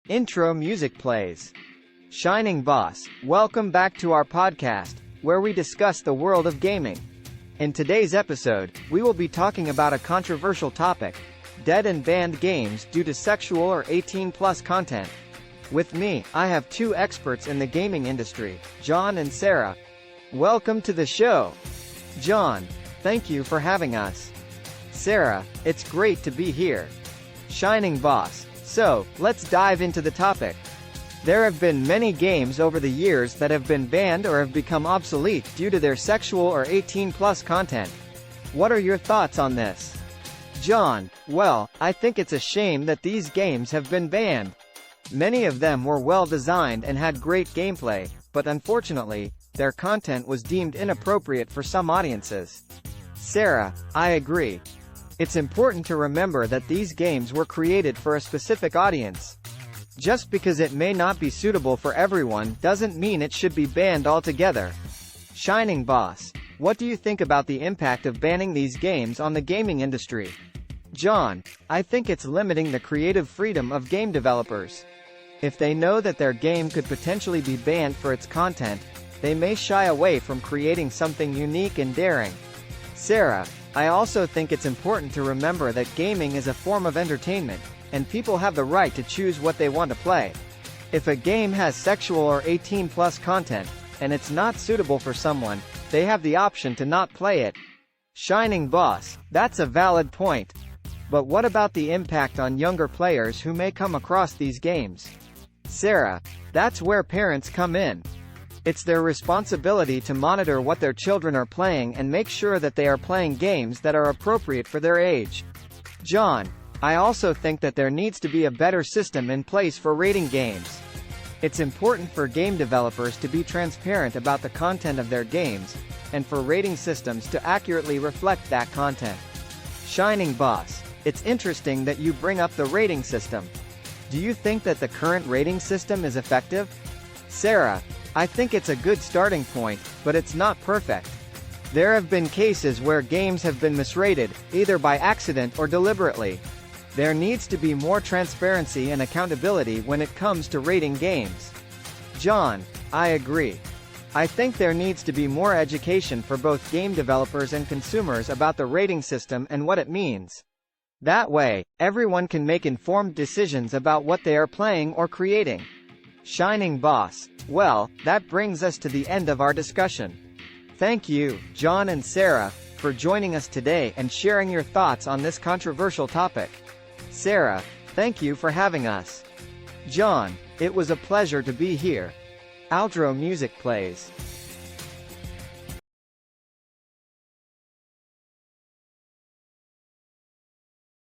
Intro music plays. Shining Boss, welcome back to our podcast, where we discuss the world of gaming. In today's episode, we will be talking about a controversial topic: dead and banned games due to sexual or 18+ content. With me, I have two experts in the gaming industry, John and Sarah. Welcome to the show. John, thank you for having us. Sarah, it's great to be here. Shining Boss, so, let's dive into the topic. There have been many games over the years that have been banned or have become obsolete due to their sexual or 18+ content. What are your thoughts on this? John, well, I think it's a shame that these games have been banned. Many of them were well designed and had great gameplay, but unfortunately, their content was deemed inappropriate for some audiences. Sarah, I agree. It's important to remember that these games were created for a specific audience. Just because it may not be suitable for everyone doesn't mean it should be banned altogether. Shining Boss, what do you think about the impact of banning these games on the gaming industry? John, I think it's limiting the creative freedom of game developers. If they know that their game could potentially be banned for its content, they may shy away from creating something unique and daring. Sarah, I also think it's important to remember that gaming is a form of entertainment, and people have the right to choose what they want to play. If a game has sexual or 18+ content, and it's not suitable for someone, they have the option to not play it. Shining Boss, that's a valid point. But what about the impact on younger players who may come across these games? Sarah, that's where parents come in. It's their responsibility to monitor what their children are playing and make sure that they are playing games that are appropriate for their age. John, I also think that there needs to be a better system in place for rating games. It's important for game developers to be transparent about the content of their games, and for rating systems to accurately reflect that content. Shining Boss, it's interesting that you bring up the rating system. Do you think that the current rating system is effective? Sarah, I think it's a good starting point, but it's not perfect. There have been cases where games have been misrated, either by accident or deliberately. There needs to be more transparency and accountability when it comes to rating games. John, I agree. I think there needs to be more education for both game developers and consumers about the rating system and what it means. That way, everyone can make informed decisions about what they are playing or creating. Shining Boss, well, that brings us to the end of our discussion. Thank you, John and Sarah, for joining us today and sharing your thoughts on this controversial topic. Sarah, thank you for having us. John, it was a pleasure to be here. Outro music plays.